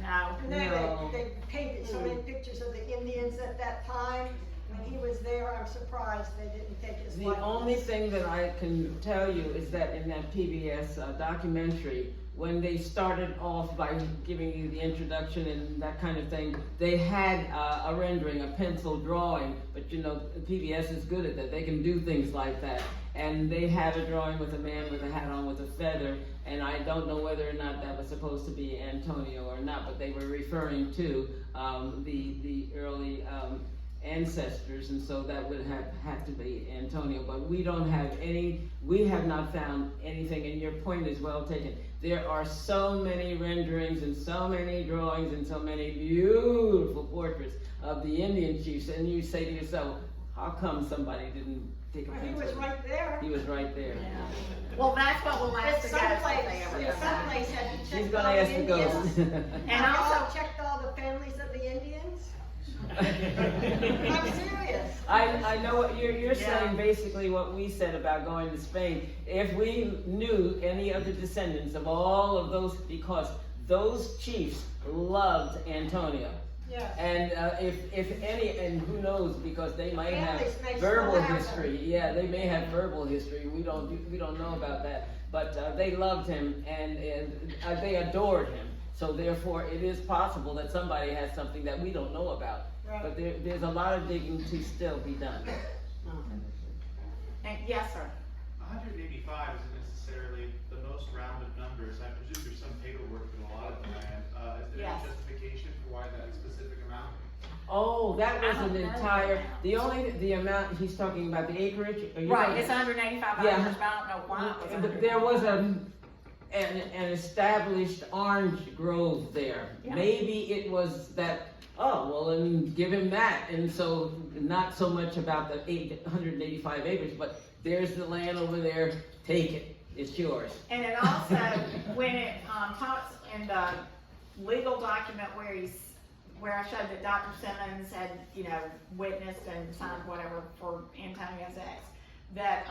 No. No. They painted so many pictures of the Indians at that time. When he was there, I'm surprised they didn't take his The likeness. only thing that I can tell you is that in that PBS documentary, when they started off by giving you the introduction and that kind of thing, they had a rendering, a pencil drawing, but PBS is good at that. They can do things like that. And they had a drawing with a man with a hat on with a feather, and I don't know whether or not that was supposed to be Antonio or not, but they were referring to the early ancestors, and so that would have to be Antonio. But we have not found anything, and your point is well taken. There are so many renderings and so many drawings and so many beautiful portraits of the Indian chiefs, and you say to yourself, how come somebody didn't take a He pencil? was right there. He was right there. Yeah. Well, that's what we'll ask the ghost if they ever come back. Someplace have you She's checked gonna all the ask the ghost. Indians? And Have you also, all checked all the families of the Indians? I'm serious. I know what you're Yeah. saying, basically what we said about going to Spain. If we knew any of the descendants of all of those, because those chiefs loved Antonio. Yes. And if any, and who knows, because they might have Families may verbal still have history. Yeah, they may have verbal history. We don't know about that. But they loved him and they adored him. So therefore, it is possible that somebody has something that we don't know about. Right. But there's a lot of digging to still be done. and yes, sir. 185 isn't necessarily the most rounded numbers. I presume there's some paperwork for a lot of the land. Is there Yes. any justification for why that specific amount? Oh, that was I don't an know entire, that. the amount, he's talking about the acreage? Are you Right, talking- it's 185 Yeah. acres, but I don't know why it was There was 185. an established orange grove there. Yeah. Maybe it was that, and give him that. And so, not so much about the 185 acres, but there's the land over there, take it, it's yours. And it also, when it talks in the legal document where I showed that Dr. Simmons had, witnessed and signed whatever for Antonio's ex, that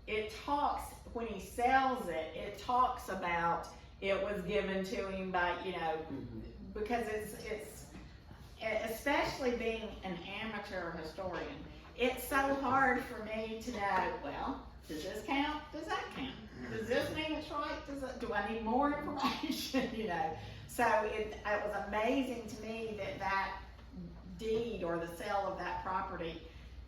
it talks, when he sells it, it talks about it was given to him by, because it's especially being an amateur historian, it's so hard for me to know, well, does this count? Does that count? Does this mean it's right? Do I need more information? So it was amazing to me that deed or the sale of that property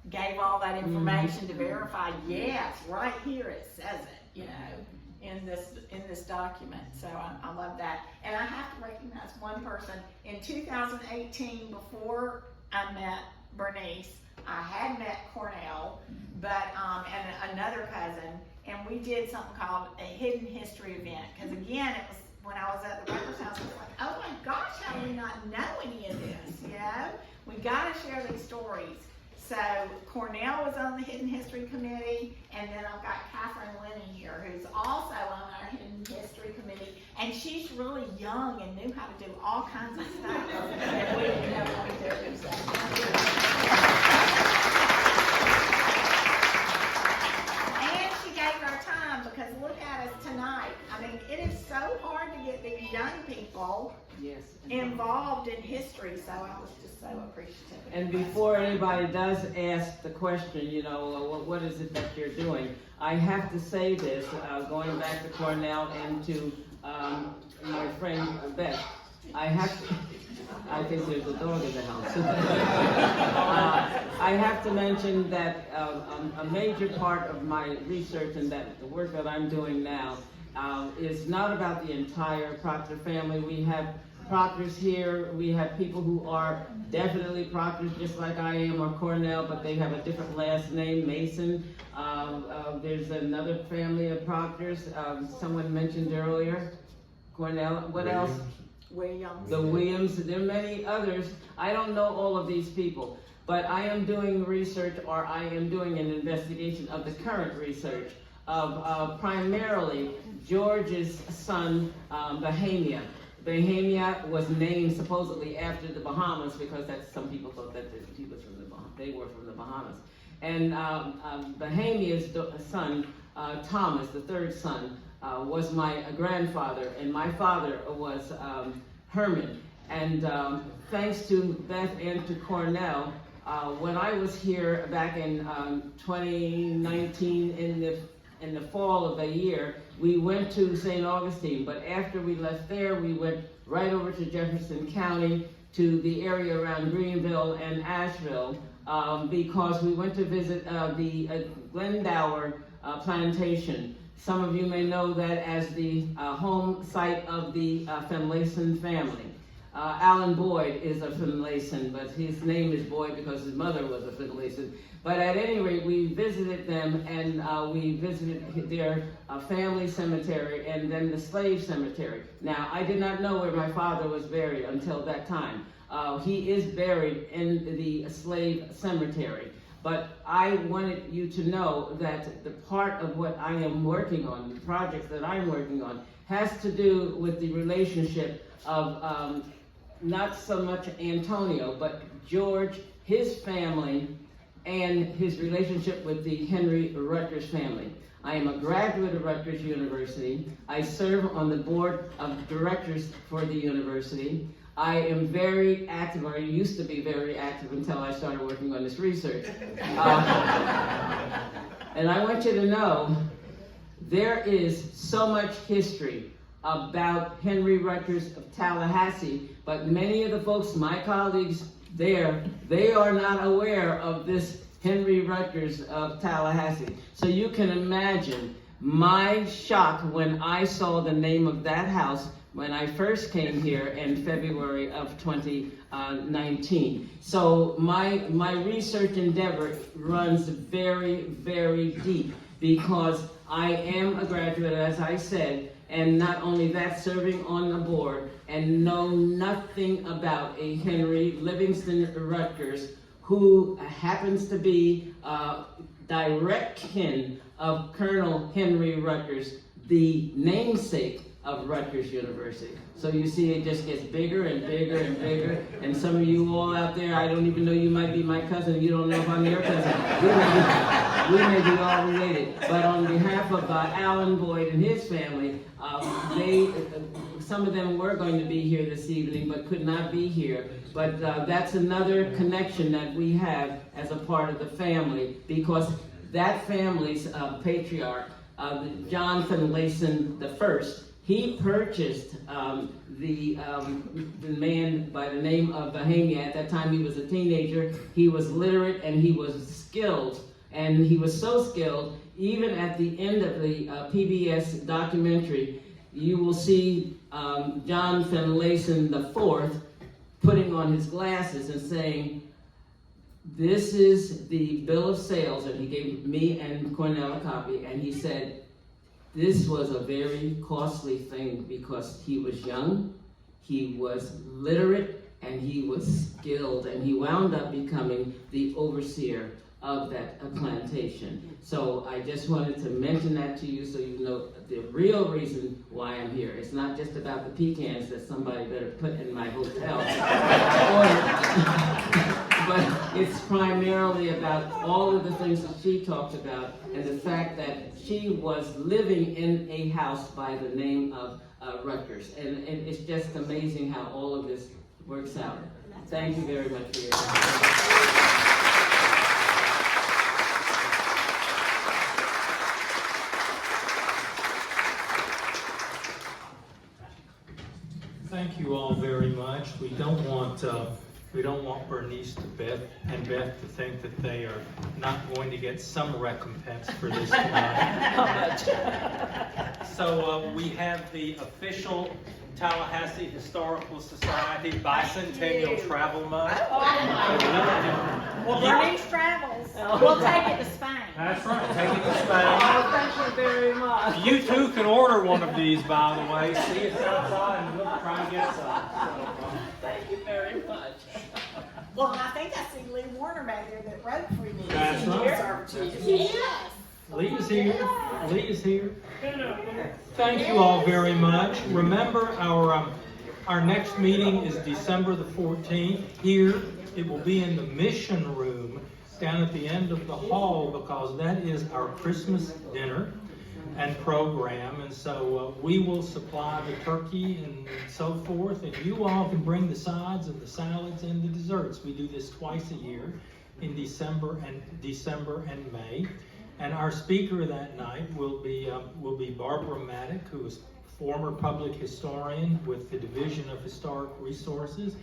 gave all that information to verify, yes, right here it says it, in this document. So I love that. And I have to recognize one person. In 2018, before I met Bernice, I had met Cornell, but and another cousin, and we did something called a hidden history event. Because again, it was when I was at the Records House, I was like, oh my gosh, how do we not know any of this? We got to share these stories. So Cornell was on the Hidden History Committee, and then I've got Catherine Linney here, who's also on our Hidden History Committee, and she's really young and knew how to do all kinds of stuff that we didn't know how to do. So. Yes. involved in history, so I was just so appreciative. And before anybody does ask the question, you know, what is it that you're doing? I have to say this, going back to Cornell and to my friend Beth. I think there's a dog in the house. I have to mention that a major part of my research and that the work that I'm doing now is not about the entire Proctor family. We have Proctors here. We have people who are definitely Proctors, just like I am, or Cornell, but they have a different last name, Mason. There's another family of Proctors. Someone mentioned earlier, Cornell. What else? Williams. The Williams. There are many others. I don't know all of these people, but I am doing research, or I am doing an investigation of the current research of primarily George's son, Bohemia. Bohemia was named supposedly after the Bahamas because some people thought that he was from the Bahamas. They were from the Bahamas. And Bohemia's son, Thomas, the third son, was my grandfather, and my father was Herman. And thanks to Beth and to Cornell, when I was here back in 2019 in the fall of the year, we went to St. Augustine, but after we left there, we went right over to Jefferson County, to the area around Greenville and Asheville, because we went to visit the Glendower plantation. Some of you may know that as the home site of the Finlayson family. Alan Boyd is a Finlayson, but his name is Boyd because his mother was a Finlayson. But at any rate, we visited them, and we visited their family cemetery and then the slave cemetery. Now, I did not know where my father was buried until that time. He is buried in the slave cemetery. But I wanted you to know that the part of what I am working on, the projects that I'm working on, has to do with the relationship of not so much Antonio, but George, his family, and his relationship with the Henry Rutgers family. I am a graduate of Rutgers University. I serve on the board of directors for the university. I am very active, or I used to be very active until I started working on this research. And I want you to know, there is so much history about Henry Rutgers of Tallahassee, but many of the folks, my colleagues there, they are not aware of this Henry Rutgers of Tallahassee. So you can imagine my shock when I saw the name of that house when I first came here in February of 2019. So my research endeavor runs very, very deep because I am a graduate, as I said, and not only that, serving on the board, and know nothing about a Henry Livingston Rutgers, who happens to be direct kin of Colonel Henry Rutgers, the namesake of Rutgers University. So you see, it just gets bigger and bigger and bigger. And some of you all out there, I don't even know, you might be my cousin. You don't know if I'm your cousin. We may be all related. But on behalf of Alan Boyd and his family, some of them were going to be here this evening, but could not be here. But that's another connection that we have as a part of the family, because that family's patriarch, John Finlayson I, he purchased the man by the name of Bohemia. At that time, he was a teenager. He was literate and he was skilled. And he was so skilled, even at the end of the PBS documentary, you will see John Finlayson IV putting on his glasses and saying, "This is the bill of sales," and he gave me and Cornell a copy, and he said, "This was a very costly thing because he was young, he was literate, and he was skilled," and he wound up becoming the overseer of that plantation. So I just wanted to mention that to you so you know the real reason why I'm here. It's not just about the pecans that somebody better put in my hotel, but it's primarily about all of the things that she talked about and the fact that she was living in a house by the name of Rutgers. And it's just amazing how all of this works out. Thank you very much for your time. Thank you all very much. We don't want Bernice to Beth to think that they are not going to get some recompense for this tonight. So we have the official Tallahassee Historical Society Bicentennial Travel Mug. Well, Bernice travels. We'll take it to Spain. That's right. Take it to Spain. Oh, thank you very much. You too can order one of these, by the way. See us outside and we'll try to get some. Thank you very much. Well, I think I see Lee Warner back there that wrote for you. That's right. Yes. Lee is here. Lee is here. Thank you all very much. Remember, our next meeting is December the 14th. Here, it will be in the mission room down at the end of the hall, because that is our Christmas dinner and program. And so we will supply the turkey and so forth, and you all can bring the sides and the salads and the desserts. We do this twice a year in December and May. And our speaker that night will be Barbara Maddock, who is former public historian with the Division of Historic Resources.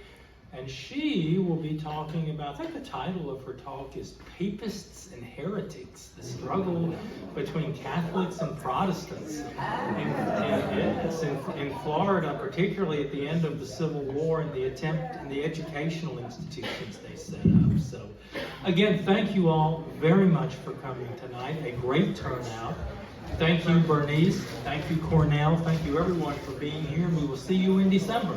And she will be talking about, I think the title of her talk is Papists and Heretics, the struggle between Catholics and Protestants in Florida, particularly at the end of the Civil War and the attempt in the educational institutions they set up. So again, thank you all very much for coming tonight. A great turnout. Thank you, Bernice. Thank you, Cornell. Thank you, everyone, for being here. We will see you in December.